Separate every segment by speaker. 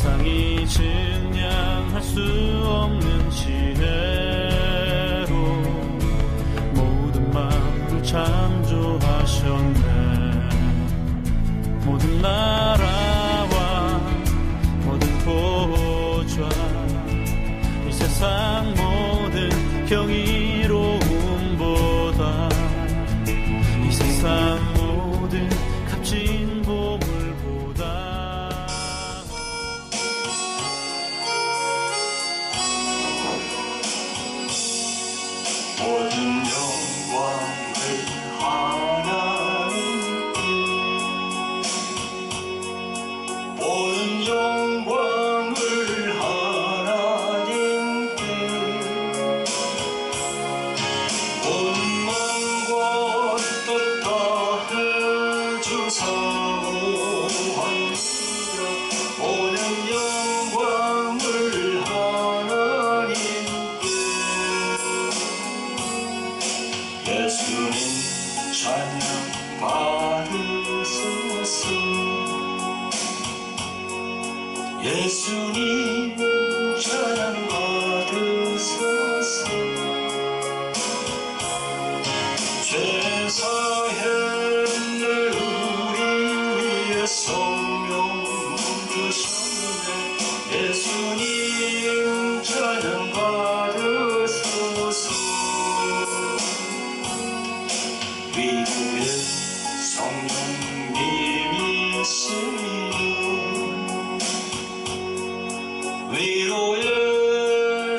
Speaker 1: 세상이 증량할 수 없는 지혜로 모든 만물 창조하셨네. 모든 나라와 모든 보좌, 이 세상 모든 경이로움보다 이 세상 모든 값진 보물보다
Speaker 2: 모든 영광을 하나님께, 모든 영광을 하나님께, 모든 만과 뜻 다 해주사모합니다. 모든 영광을 하나님께. 예수님 찬양 받으소서. 예수님 찬양 받으소서. 죄사했네 우리 위해 성령 주셨네. 예수님 찬양 받으소서. 위로의 성령님이시여, 위로의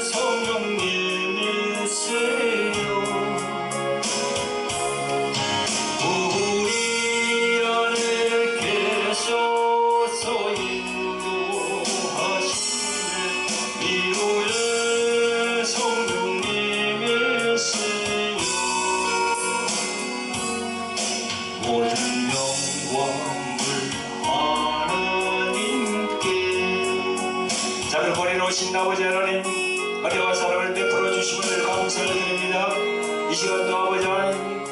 Speaker 2: 성령님이시여, 우리 안에 계셔서 인도하시네. 위로의 성령님이시여, 모든 영광을 하나님께. 자를 버리놓으신 아버지 하나님, 은혜와 사랑을 베풀어 주심을 감사를 드립니다. 이 시간도 아버지 하나님,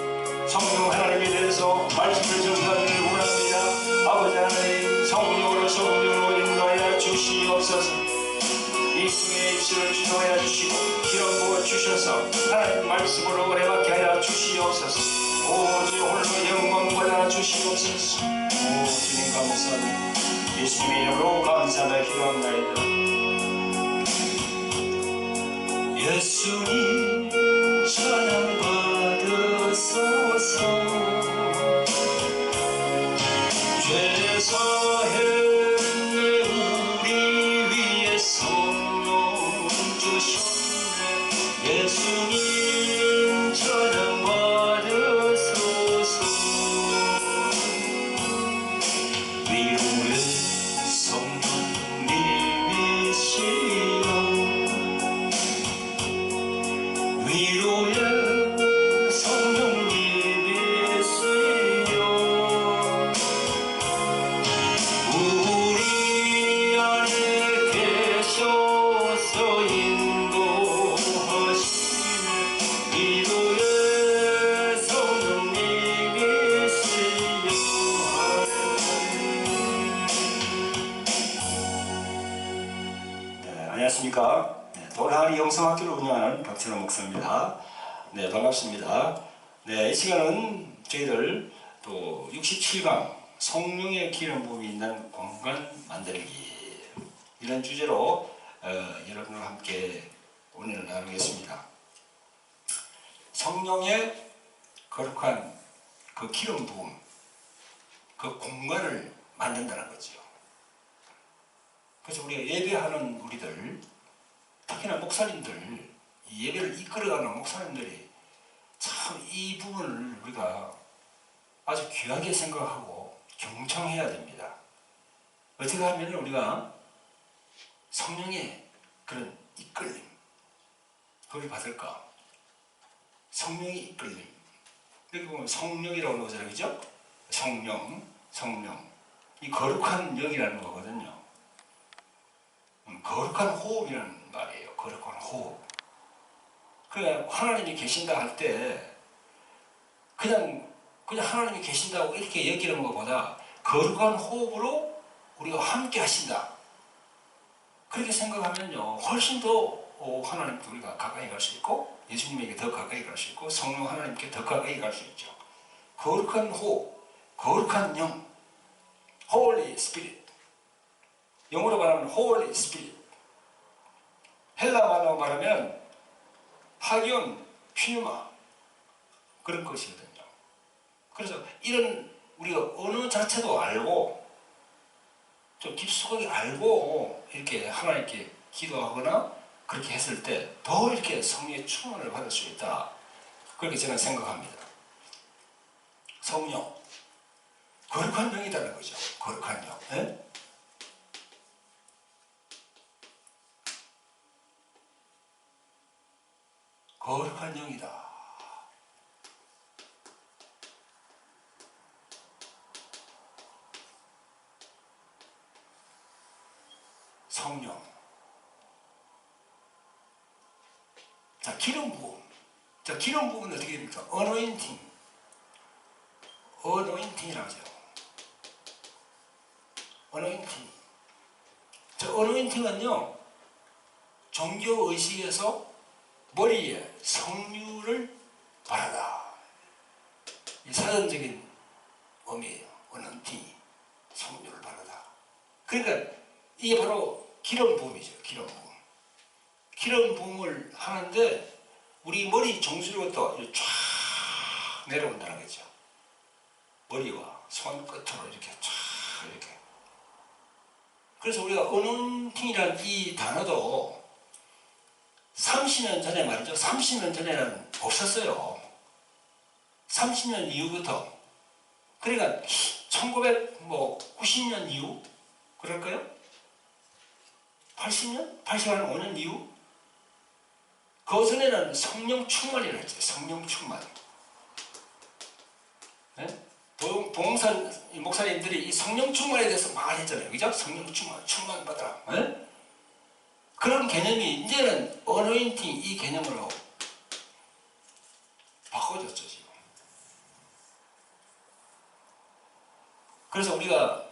Speaker 2: 성령 하나님에 대해서 말씀을 전하기를 원합니다. 아버지 하나님, 성령으로 인도하여 주시옵소서. 이 중에 입술을 주동하여 주시고 기름 부어 주셔서 하나님 말씀으로 은혜받게 하여 주시옵소서. 오 주여 홀로 영광 받아 주시옵소서. 오 주님 감사합니다. 예수님의 이름으로 감사하며 기도합나이다. 예수님 찬양 받으소서. 죄사했네 우리 위에 성령 주셨네. 예수님 찬양 받으소서. 위로의 성령님이시여, 위로의 성령님이시여, 우리 안에 계셔서 인도하시네. 위로의 성령님이시여. 네, 안녕하십니까. 도라리 영성학교를 운영하는 박찬호 목사입니다. 네, 반갑습니다. 네, 이 시간은 저희들 또 67강 성령의 기름 부음이 있는 공간 만들기, 이런 주제로 여러분과 함께 오늘 나누겠습니다. 성령의 거룩한 그 기름 부음, 그 공간을 만든다는 거죠. 그래서 우리가 예배하는 우리들, 특히나 목사님들, 이 예배를 이끌어가는 목사님들이 참 이 부분을 우리가 아주 귀하게 생각하고 경청해야 됩니다. 어떻게 하면 우리가 성령의 그런 이끌림, 그걸 받을까? 성령의 이끌림. 여기 보면 성령이라고 나오잖아요, 그죠? 성령. 이 거룩한 영이라는 거거든요. 거룩한 호흡이라는 말이에요. 거룩한 호흡. 그냥 하나님이 계신다 할 때 그냥 하나님이 계신다고 이렇게 여기는 것보다 거룩한 호흡으로 우리가 함께 하신다. 그렇게 생각하면요 훨씬 더 하나님께 우리가 가까이 갈 수 있고 예수님에게 더 가까이 갈 수 있고 성령 하나님께 더 가까이 갈 수 있죠. 거룩한 거룩한 영, Holy Spirit. 영어로 말하면 Holy Spirit. 헬라말로 말하면 하기온, 퓨마 그런 것이거든요. 그래서 이런 우리가 언어 자체도 알고 좀 깊숙하게 알고 이렇게 하나님께 기도하거나 그렇게 했을 때 더 이렇게 성령의 충만을 받을 수 있다. 그렇게 저는 생각합니다. 성령, 거룩한 영이라는 거죠. 거룩한 영. 네? 거룩한 영이다. 성령. 자, 기름 부음. 자, 기름 부음은 어떻게 됩니까? 어노인팅. 어노인팅이라고 하죠. 어노인팅. 자, 어노인팅은요, 종교의식에서 머리에 성류를 바르다. 이 사전적인 의미예요. 어노인팅이. 성류를 바르다. 그러니까 이게 바로 기름 부음이죠. 기름 부음. 기름 부음을 하는데 우리 머리 정수리부터 쫙 내려온다는 거죠. 머리와 손끝으로 이렇게 쫙 이렇게. 그래서 우리가 어노인팅이라는 이 단어도 30년 전에 말이죠. 30년 전에는 없었어요. 30년 이후부터. 그러니까 1990년 이후? 그럴까요? 80년? 85년 이후? 그 전에는 성령 충만이라고 했죠. 성령 충만. 네? 봉산 목사님들이 이 성령 충만에 대해서 말했잖아요. 그죠? 성령 충만 받아라. 네? 그런 개념이 이제는 어노인팅 이 개념으로 바꿔졌죠, 지금. 그래서 우리가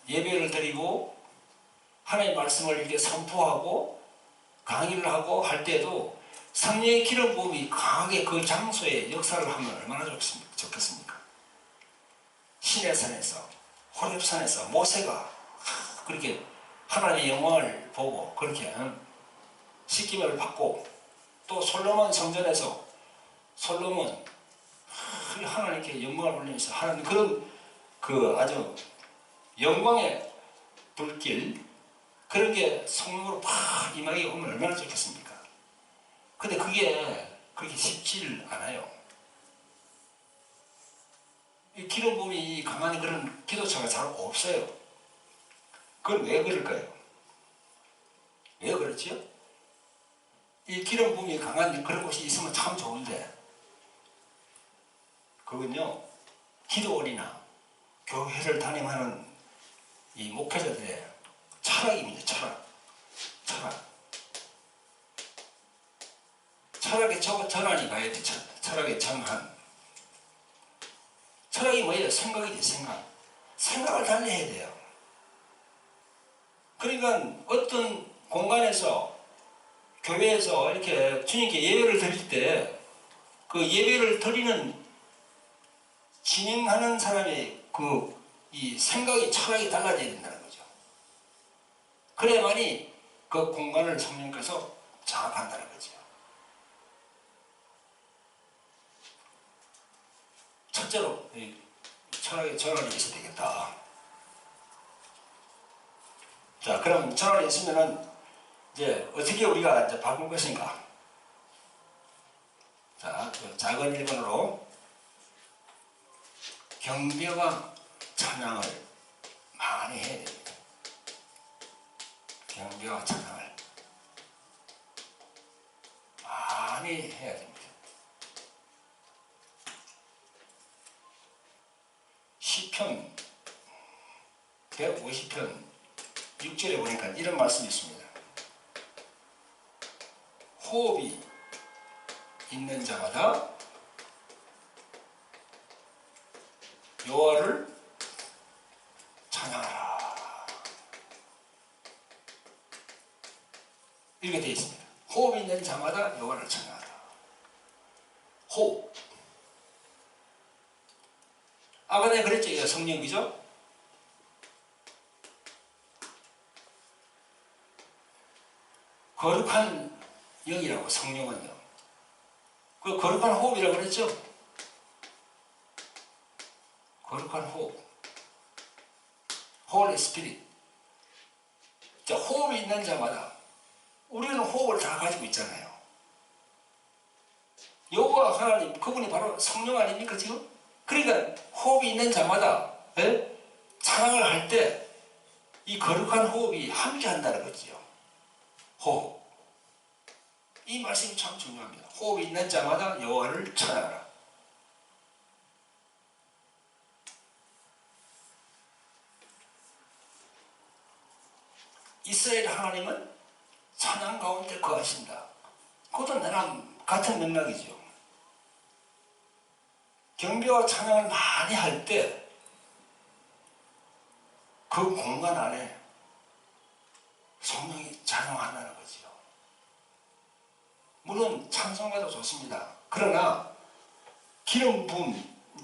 Speaker 2: 예배를 드리고 하나님의 말씀을 이렇게 선포하고 강의를 하고 할 때도 성령의 기름 부음이 강하게 그 장소에 역사를 하면 얼마나 좋겠습니까? 시내산에서 호렙산에서 모세가 그렇게 하나님의 영광을 보고 그렇게 씻김을 받고 또 솔로몬 성전에서 솔로몬 하나님께 영광을 올리면서 하는 그런 그 아주 영광의 불길 그런 게 성령으로 팍 임하게 오면 얼마나 좋겠습니까? 근데 그게 그렇게 쉽지 않아요. 이 기름 부음이 강한 그런 기도처가 잘 없어요. 그건 왜 그럴까요? 왜 그렇지요? 이 기름 부음이 강한 그런 곳이 있으면 참 좋은데 그건요 기도원이나 교회를 담임하는 이 목회자들의 철학입니다. 철학의 전환이 가야 돼. 철학의 전환. 철학이 뭐예요? 생각이지. 생각을 달리해야 돼요. 그러니까 어떤 공간에서 교회에서 이렇게 주님께 예배를 드릴 때 그 예배를 드리는 진행하는 사람의 이 생각이 철학이 달라져야 된다는 거죠. 그래야만이 그 공간을 성령께서 장악한다는 거죠. 첫째로 철학의 전환이 있어야 되겠다. 자, 그럼 전환이 있으면은 이제 어떻게 우리가 이제 바꿀 것인가? 자, 작은 1번으로 경배와 찬양을 많이 해야 됩니다. 경배와 찬양을 많이 해야 됩니다. 시편 150편 6절에 보니까 이런 말씀이 있습니다. 호흡이 있는 자마다 여호와를 찬양하라.
Speaker 3: 이렇게 되어 있습니다. 호흡이 있는 자마다 여호와를 찬양하라. 호흡. 아까 내가 그랬죠. 이거 성령이죠. 거룩한 영이라고 성령은요. 그 거룩한 호흡이라고 그랬죠. 거룩한 호흡. Holy Spirit. 자, 호흡이 있는 자마다 우리는 호흡을 다 가지고 있잖아요. 여호와 하나님, 그분이 바로 성령 아닙니까 지금? 그러니까 호흡이 있는 자마다 찬양을 할 때 이 거룩한 호흡이 함께 한다는 거지요. 호흡. 이 말씀이 참 중요합니다. 호흡이 있는 자마다 여호와를 찬양하라. 이스라엘 하나님은 찬양 가운데 거하신다. 그것도 나랑 같은 맥락이죠. 경배와 찬양을 많이 할 때 그 공간 안에 성령이 작용한다는 거지요. 물론 찬송가도 좋습니다. 그러나 기름 부음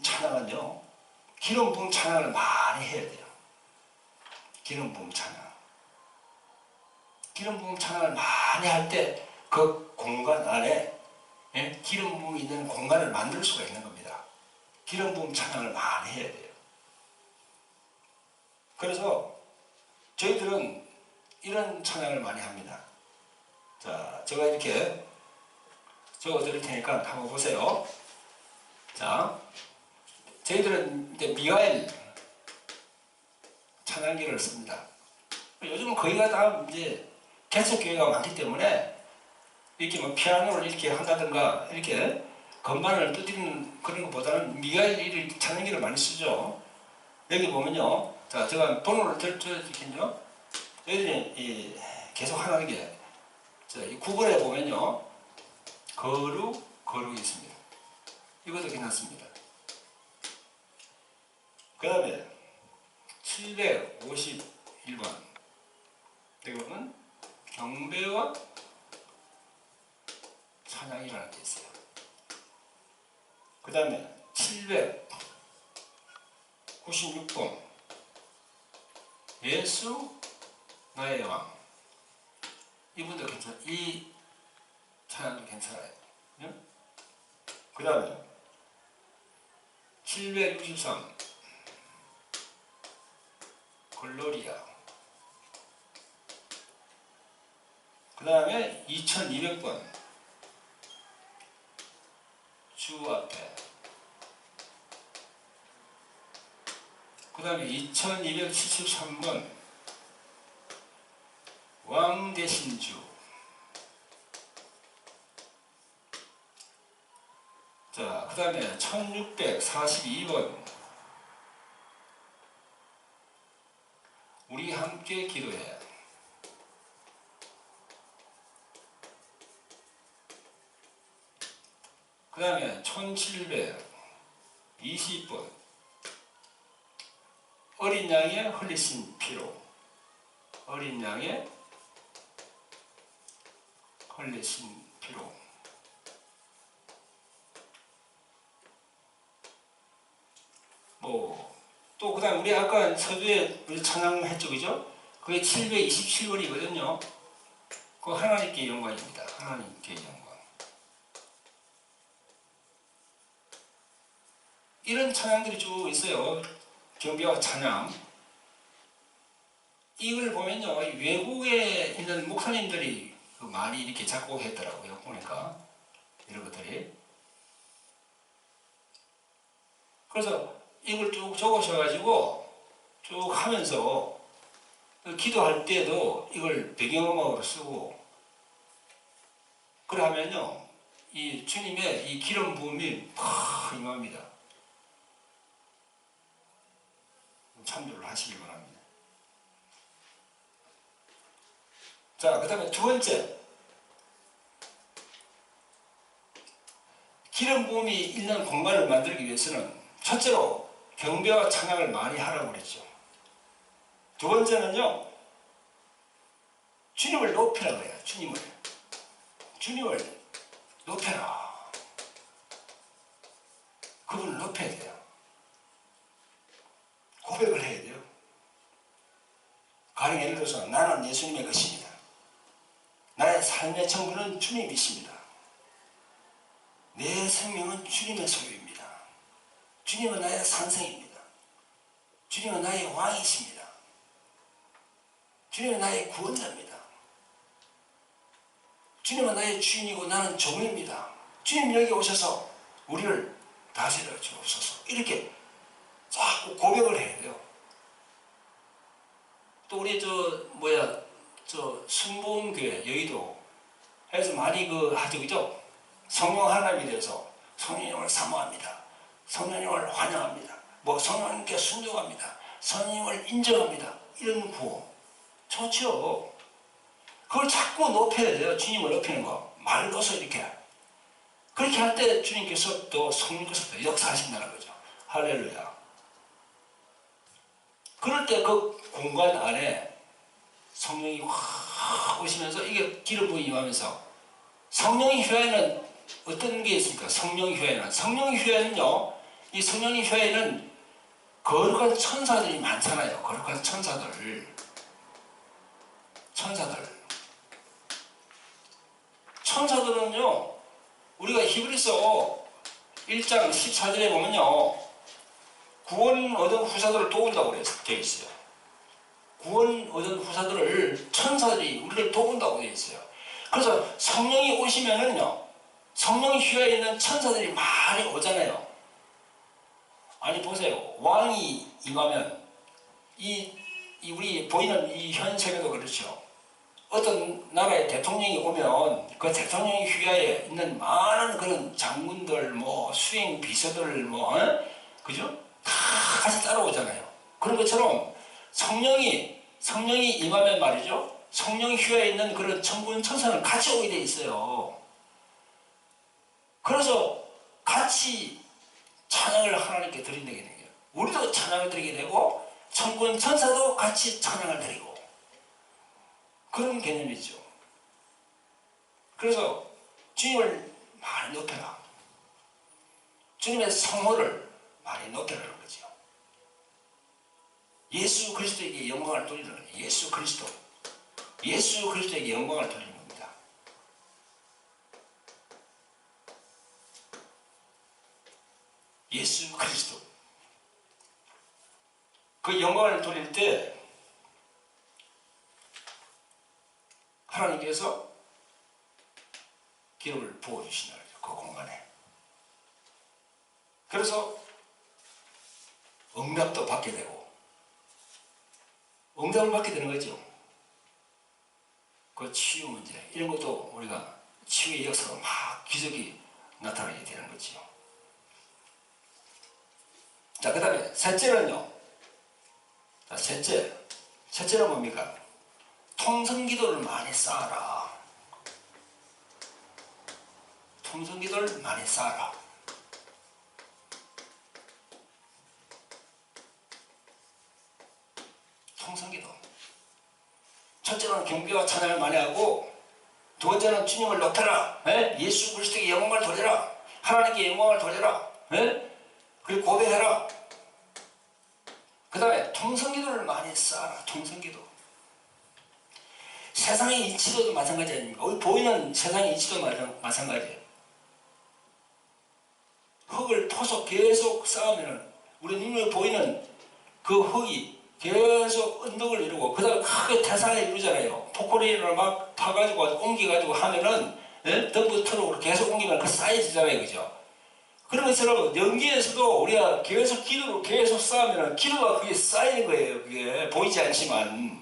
Speaker 3: 찬양은요, 기름 부음 찬양을 많이 해야 돼요. 기름 부음 찬양. 기름 부음 찬양을 많이 할 때 그 공간 안에 기름 부음이 있는 공간을 만들 수가 있는 겁니다. 기름 부음 찬양을 많이 해야 돼요. 그래서 저희들은 이런 찬양을 많이 합니다. 자, 제가 이렇게 적어 드릴 테니까 한번 보세요. 자, 저희들은 이제 미가엘 찬양기를 씁니다. 요즘은 거기가 다 이제 개척교회가 많기 때문에 이렇게 뭐 피아노를 이렇게 한다든가 이렇게 건반을 두드리는 그런 것보다는 미가엘 찬양기를 많이 쓰죠. 여기 보면요. 자, 제가 번호를 드릴게요. 저희들이 계속 하는 게, 자, 이 9번에 보면요. 거룩이 있습니다. 이것도 괜찮습니다. 그 다음에 751번. 이거는 경배와 찬양이라는 게 있어요. 그 다음에 796번. 예수 나의 왕. 이분도 괜찮아요. 이 찬양도 괜찮아요. 그 다음에 763 글로리아. 그 다음에 2200번 주 앞에. 그 다음에 2273번 왕 대신 주. 자, 그 다음에 1642번 우리 함께 기도해. 그 다음에 1720번 어린 양의 흘리신 피로. 어린 양의 흘리신 피로. 또 그 다음 우리 아까 서두에 우리 찬양했죠, 그죠? 그게 727번이거든요. 그거 하나님께 영광입니다. 하나님께 영광. 이런 찬양들이 쭉 있어요. 경배와 찬양. 이걸 보면요, 외국에 있는 목사님들이 많이 이렇게 작곡했더라고요. 보니까 이런 것들이. 그래서 이걸 쭉 적으셔가지고 쭉 하면서 기도할 때도 이걸 배경음악으로 쓰고 그래 하면요, 이 주님의 이 기름 부음이 팍 임합니다. 참조를 하시기 바랍니다. 자, 그 다음에 두 번째, 기름 부음이 있는 공간을 만들기 위해서는 첫째로 경배와 찬양을 많이 하라고 그랬죠. 두 번째는요, 주님을 높이라고 해요. 주님을 높여라. 그분을 높여야 돼요. 고백을 해야 돼요. 가령 예를 들어서 나는 예수님의 것입니다. 나의 삶의 전부는 주님이십니다. 내 생명은 주님의 소유입니다. 주님은 나의 산성입니다. 주님은 나의 왕이십니다. 주님은 나의 구원자입니다. 주님은 나의 주인이고 나는 종입니다. 주님 여기 오셔서 우리를 다스려 주옵소서. 이렇게 자꾸 고백을 해야 돼요. 또 우리 순복음교회 여의도 해서 많이 하죠, 그죠? 성령 하나님에 대해서 성령님을 사모합니다. 성령님을 환영합니다. 성령님께 순종합니다. 성령님을 인정합니다. 이런 구호 좋죠. 그걸 자꾸 높여야 돼요. 주님을 높이는 거. 말을 넣어서 이렇게. 그렇게 할 때 주님께서 또 성령께서 또 역사하신다는 거죠. 할렐루야. 그럴 때 그 공간 안에 성령이 확 오시면서 이게 기름 부음이 임하면서 성령의 효에는 어떤 게 있습니까? 성령의 효에는요. 이 성령의 효에는 거룩한 천사들이 많잖아요. 거룩한 천사들은요, 우리가 히브리서 1장 14절에 보면요, 구원 얻은 후사들을 도운다고 되어 있어요. 구원 얻은 후사들을 천사들이 우리를 도운다고 되어 있어요. 그래서 성령이 오시면은요, 성령의 휘하에 있는 천사들이 많이 오잖아요. 아니 보세요. 왕이 임하면 우리 보이는 이 현 세계도 그렇죠. 어떤 나라의 대통령이 오면 그 대통령의 휘하에 있는 많은 그런 장군들, 수행 비서들, 그죠? 다 같이 따라오잖아요. 그런 것처럼 성령이 임하면 말이죠. 성령의 휘하에 있는 그런 천군 천사는 같이 오게 돼 있어요. 그래서 같이 찬양을 하나님께 드리게 되는 거예요. 우리도 찬양을 드리게 되고 천군 천사도 같이 찬양을 드리고 그런 개념이죠. 그래서 주님을 많이 높여라. 주님의 성호를 많이 높여라는 거죠. 예수 그리스도에게 영광을 돌리는 거예요. 예수 그리스도에게 영광을 돌리는 겁니다. 예수 그리스도. 그 영광을 돌릴 때 하나님께서 기름을 부어주신다는 거죠. 그 공간에. 그래서 응답도 받게 되고 응답을 받게 되는 거죠. 그 치유 문제 이런 것도 우리가 치유의 역사로 막 기적이 나타나게 되는 거죠. 자, 그 다음에 셋째는요. 셋째는 뭡니까? 통성기도를 많이 쌓아라. 통성기도를 많이 쌓아라. 통성기도. 첫째는 경배와 찬양을 많이 하고, 두 번째는 주님을 높여라. 예수 그리스도에게 영광을 돌려라. 하나님께 영광을 돌려라. 그리고 고백해라. 그 다음에 통성기도를 많이 쌓아라. 통성기도. 세상의 이치도도 마찬가지 아닙니까? 우리 보이는 세상의 이치도 마찬가지예요. 흙을 토속 계속 쌓으면 우리 눈에 보이는 그 흙이 계속 언덕을 이루고 그 다음에 크게 태산을 이루잖아요. 포크레인을 막 파가지고 옮겨가지고 하면은 덤프 트럭으로 계속 옮기면 그 쌓여지잖아요. 그죠? 그런 것처럼 연기에서도 우리가 계속 기도로 계속 쌓으면 기도가 그게 쌓이는 거예요. 그게 보이지 않지만.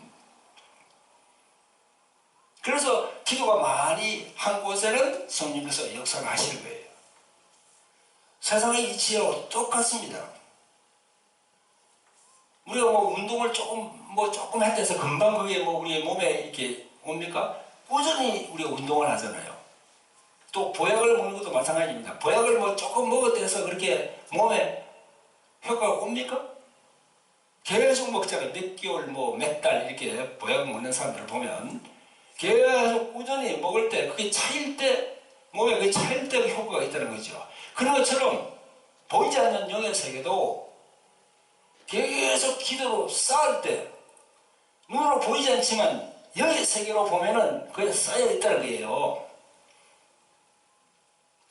Speaker 3: 그래서 기도가 많이 한 곳에는 성령께서 역사를 하시는 거예요. 세상의 이치와 똑같습니다. 우리가 운동을 조금 할 때서 금방 그게 우리의 몸에 이렇게 옵니까? 꾸준히 우리가 운동을 하잖아요. 또 보약을 먹는 것도 마찬가지입니다. 보약을 조금 먹었다 해서 그렇게 몸에 효과가 옵니까? 계속 먹잖아요. 몇 개월, 몇 달 이렇게 보약 먹는 사람들을 보면 계속 꾸준히 먹을 때 그게 차일 때 몸에 그게 차일 때 효과가 있다는 거죠. 그런 것처럼 보이지 않는 영의 세계도 계속 기도로 쌓을 때 눈으로 보이지 않지만 영의 세계로 보면은 그게 쌓여 있다는 거예요.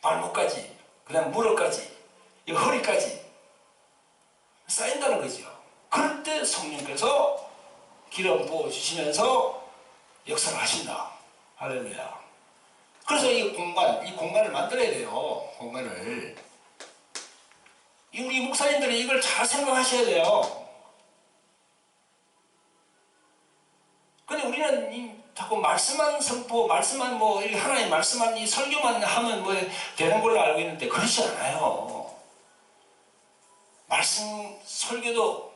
Speaker 3: 발목까지, 그 다음 무릎까지, 이 허리까지 쌓인다는 거죠. 그럴 때 성령께서 기름 부어주시면서 역사를 하신다. 할렐루야. 그래서 이 공간을 만들어야 돼요. 공간을. 우리 목사님들이 이걸 잘 생각하셔야 돼요. 근데 우리는 자꾸 말씀만 선포, 말씀만 뭐, 하나님 말씀만, 이 설교만 하면 뭐 되는 걸로 알고 있는데, 그렇지 않아요. 말씀, 설교도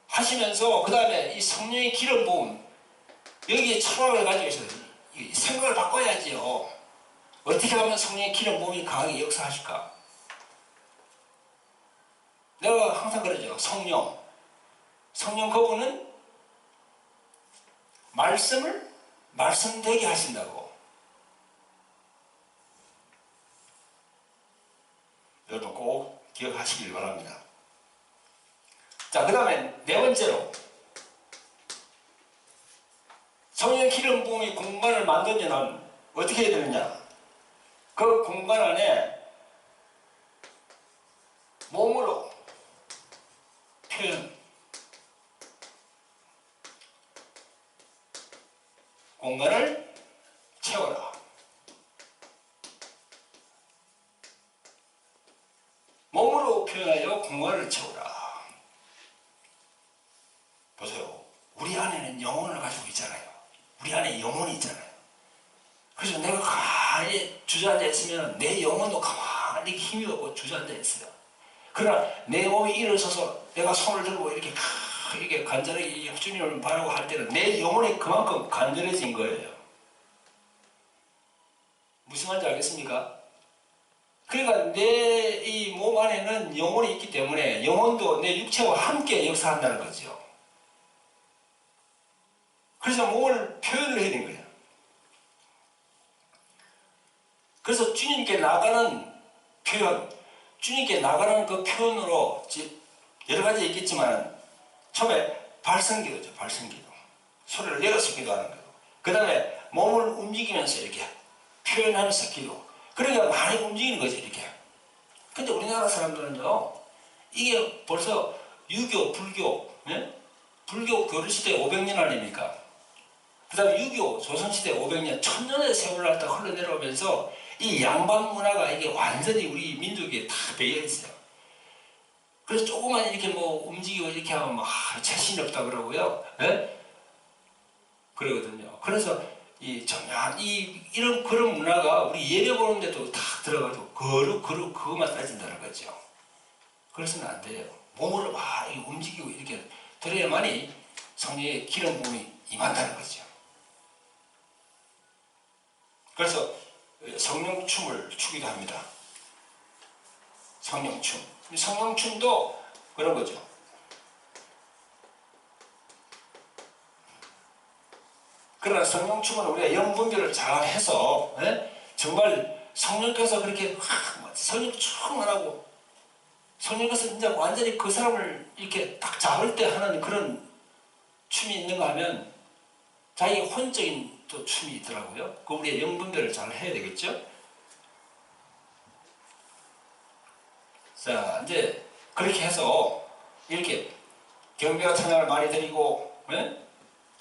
Speaker 3: 하시면서, 그 다음에 이 성령의 기름 부음, 여기에 철학을 가지고 있어요. 생각을 바꿔야지요. 어떻게 하면 성령의 기름 부음이 강하게 역사하실까? 내가 항상 그러죠. 성령 그분은 말씀을 말씀되게 하신다고. 여러분 꼭 기억하시길 바랍니다. 자, 그 다음에 네 번째로 성령의 기름 부음이 공간을 만들려면 어떻게 해야 되느냐? 그 공간 안에 몸으로 표현, 공간을 채워라. 몸으로 표현하여 공간을 채워라. 보세요. 우리 안에는 영혼을 가지고 있잖아요. 우리 안에 영혼이 있잖아요. 그래서 내가 가만히 주저앉아 있으면 내 영혼도 가만히 힘이 없고 주저앉아 있어요. 그러나 내 몸이 일어서서 내가 손을 들고 이렇게 간절하게 주님을 바라고 할 때는 내 영혼이 그만큼 간절해진 거예요. 무슨 말인지 알겠습니까? 그러니까 내 이 몸 안에는 영혼이 있기 때문에 영혼도 내 육체와 함께 역사한다는 거죠. 그래서 몸을 표현을 해야 되는 거예요. 그래서 주님께 나가는 표현, 주님께 나가는 그 표현으로 여러 가지 있겠지만 처음에 발성기도죠. 발성기도. 소리를 내어서 기도하는 거예요. 그 다음에 몸을 움직이면서 이렇게 표현하면서 기도. 그러니까 많이 움직이는 거죠. 이렇게. 근데 우리나라 사람들은요, 이게 벌써 유교, 불교, 예? 불교 교류시대 500년 아닙니까? 그 다음에 유교, 조선시대 500년, 1000년의 세월을 갖다 흘러내려오면서 이 양반 문화가 이게 완전히 우리 민족에 다 배어있어요. 그래서 조금만 이렇게 뭐 움직이고 이렇게 하면 막 자신이 없다 그러고요. 예? 그러거든요. 그래서 이런 그런 문화가 우리 예배 보는데도 다 들어가지고 그것만 따진다는 거죠. 그래서는 안 돼요. 몸으로 막 움직이고 이렇게 들어야만이 성령의 기름 부음이 임한다는 거죠. 그래서 성령춤을 추기도 합니다. 성령춤. 성령춤도 그런 거죠. 그러나 성령춤은 우리가 영분별을 잘 해서 정말 성령께서 그렇게 성령 춤 안 하고 성령께서 진짜 완전히 그 사람을 이렇게 딱 잡을 때 하는 그런 춤이 있는가 하면 자기 혼적인 또 춤이 있더라고요. 그 우리의 영분별을 잘 해야 되겠죠. 자, 이제 그렇게 해서 이렇게 경배와 찬양을 많이 드리고,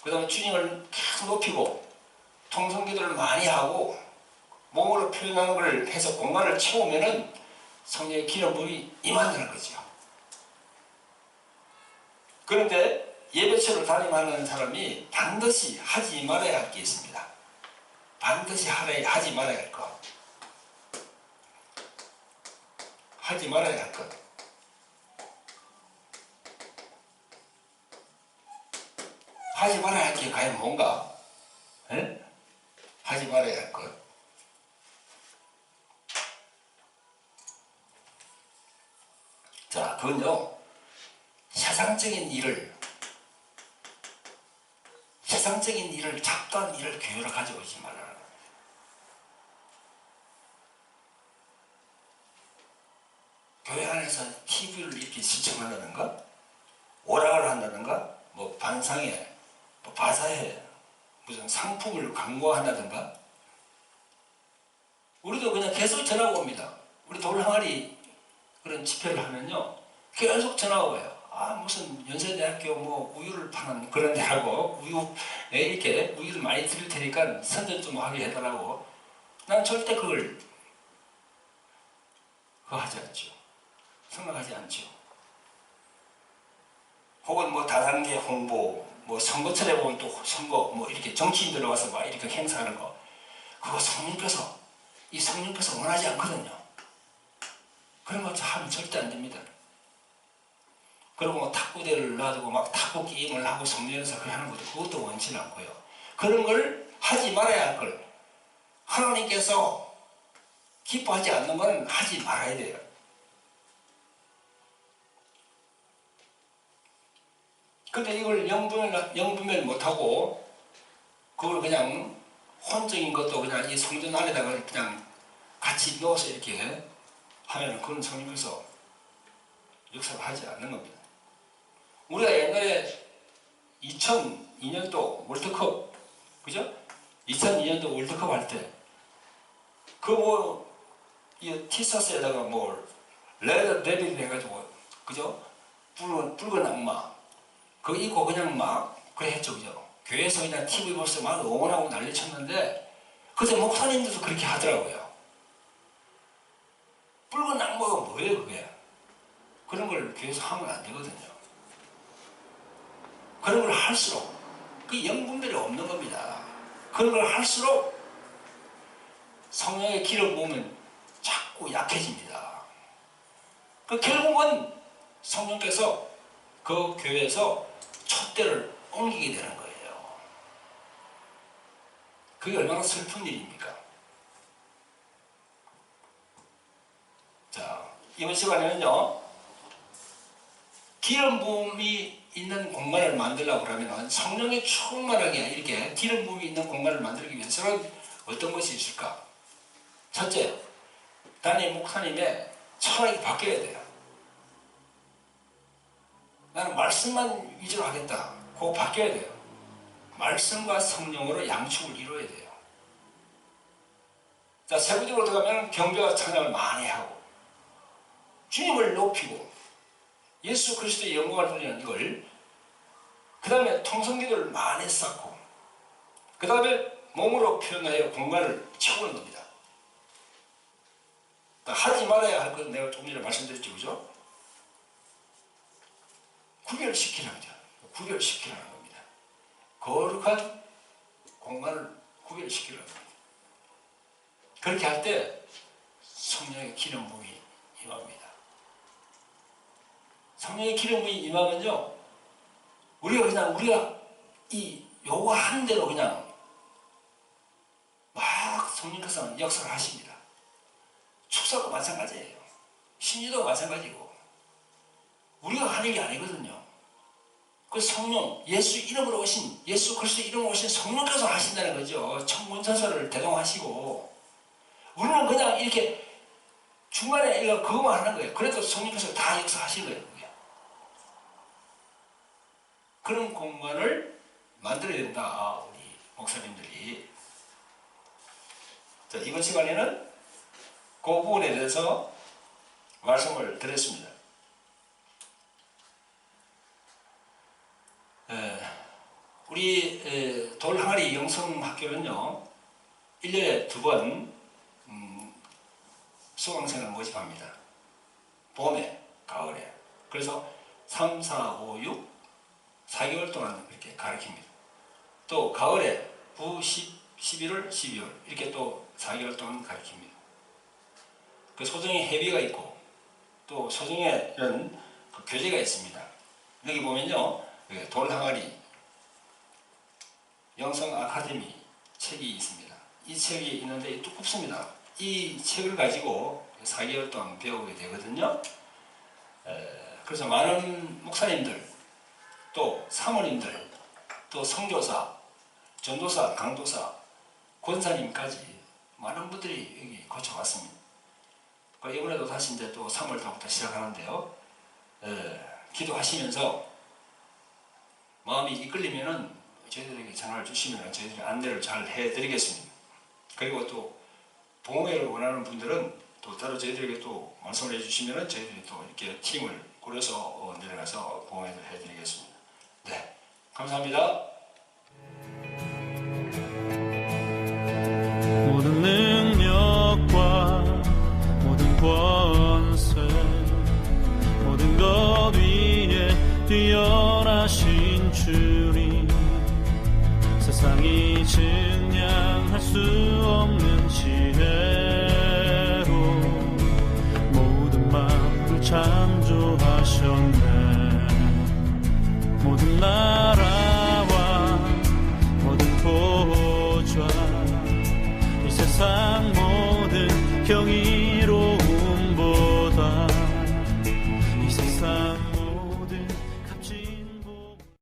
Speaker 3: 그 다음에 주님을 계속 높이고, 통성기도를 많이 하고, 몸으로 표현하는 걸 해서 공간을 채우면은 성령의 기름 부음이 임한다는 거죠. 그런데 예배처를 담임하는 사람이 반드시 하지 말아야 할 게 있습니다. 반드시 하지 말아야 할 것. 하지 말아야 할 것. 하지 말아야 할 게 과연 뭔가? 하지 말아야 할 것. 자, 그건요, 세상적인 일을 세상적인 일을, 잡다한 일을 교회로 가져오지 말라는 거예요. 교회 안에서 TV를 이렇게 시청한다든가, 오락을 한다든가, 뭐 반상회, 뭐 바사회, 무슨 상품을 광고한다든가, 우리도 그냥 계속 전화가 옵니다. 우리 돌항아리 그런 집회를 하면요, 계속 전화가 와요. 아, 무슨 연세대학교 뭐 우유를 파는 그런 데라고, 우유에 이렇게 우유를 많이 드릴 테니까 선전 좀 하게 해달라고. 난 절대 그거 하지 않죠. 생각하지 않죠. 혹은 뭐 다단계 홍보, 뭐 선거철에 보면 또 선거, 뭐 이렇게 정치인들 와서 막 이렇게 행사하는 거, 그거 성령께서 원하지 않거든요. 그런 거 하면 절대 안 됩니다. 그리고 뭐 탁구대를 놔두고 막 탁구 게임을 하고 성령에서 그렇게 하는 것도 그것도 원치는 않고요. 그런 걸 하지 말아야 할 걸. 하나님께서 기뻐하지 않는 건 하지 말아야 돼요. 근데 이걸 영분별 못하고 그걸 그냥 혼적인 것도 그냥 이 성전 안에다가 그냥 같이 넣어서 이렇게 하면 그건 성령께서 역사를 하지 않는 겁니다. 우리가 옛날에 2002년도 월드컵, 그죠? 2002년도 월드컵 할 때, 그 뭐, 이 티셔츠에다가 뭐, 레더 데빌 해가지고, 그죠? 붉은 악마, 그거 입고 그냥 막, 그래 했죠, 그죠? 교회에서 그냥 TV 보면서 막 응원하고 난리 쳤는데, 그때 목사님들도 그렇게 하더라고요. 붉은 악마가 뭐예요, 그게? 그런 걸 교회에서 하면 안 되거든요. 그런 걸 할수록 그 영분별이 없는 겁니다. 그런 걸 할수록 성령의 기름 부으면 자꾸 약해집니다. 그 결국은 성령께서 그 교회에서 촛대를 옮기게 되는 거예요. 그게 얼마나 슬픈 일입니까? 자, 이번 시간에는요, 기름 부음이 있는 공간을 만들려고 그러면 성령의 충만하게 이렇게 기름 부음이 있는 공간을 만들기 위해서는 어떤 것이 있을까? 첫째, 담임 목사님의 철학이 바뀌어야 돼요. 나는 말씀만 위주로 하겠다. 그거 바뀌어야 돼요. 말씀과 성령으로 양축을 이루어야 돼요. 자, 세부적으로 들어가면 경배와 찬양을 많이 하고 주님을 높이고 예수 그리스도의 영광을 돌리는 이걸, 그 다음에 통성기도를 많이 쌓고, 그 다음에 몸으로 표현하여 공간을 채우는 겁니다. 하지 말아야 할 건 내가 조금 전에 말씀드렸죠, 그죠? 구별시키라는 거죠. 구별시키라는 겁니다. 거룩한 공간을 구별시키라는 겁니다. 그렇게 할 때 성령의 기름 부음이 임합니다. 성령의 기름 부음이 임하면요, 우리가 이 요구하는 대로 그냥 막 성령께서 역사를 하십니다. 축사도 마찬가지예요. 신유도 마찬가지고, 우리가 하는 게 아니거든요. 그 성령, 예수 이름으로 오신, 예수 그리스도 이름으로 오신 성령께서 하신다는 거죠. 천문천사를 대동하시고, 우리는 그냥 이렇게 중간에 이거 그거만 하는 거예요. 그래도 성령께서 다 역사하신 거예요. 그런 공간을 만들어야 된다, 우리 목사님들이. 자, 이번 시간에는 그 부분에 대해서 말씀을 드렸습니다. 우리 돌항아리 영성학교는요, 1년에 2번 수강생을 모집합니다. 봄에, 가을에. 그래서 3, 4, 5, 6, 4개월 동안 이렇게 가르칩니다. 또 가을에 9, 10, 11월, 12월 이렇게 또 4개월 동안 가르칩니다. 그 소정의 회비가 있고, 또 소정에는 그 교재가 있습니다. 여기 보면요, 돌항아리 영성 아카데미 책이 있습니다. 이 책이 있는데 두껍습니다. 이 책을 가지고 4개월 동안 배우게 되거든요. 그래서 많은 목사님들, 또 사모님들, 또 선교사, 전도사, 강도사, 권사님까지 많은 분들이 여기 거쳐왔습니다. 이번에도 다시 이제 또 3월달부터 시작하는데요. 기도하시면서 마음이 이끌리면은 저희들에게 전화를 주시면 저희들이 안내를 잘 해드리겠습니다. 그리고 또 봉회를 원하는 분들은 또 따로 저희들에게 또 말씀을 해주시면은 저희들이 또 이렇게 팀을 꾸려서 내려가서 봉회를 해드리겠습니다. 네, 감사합니다.
Speaker 1: 모든 능력과 모든 권세 모든 것 위에 뛰어나신 주님 세상이 증량할 수 없는 지혜로 모든 만물 창조하셨네 모든 나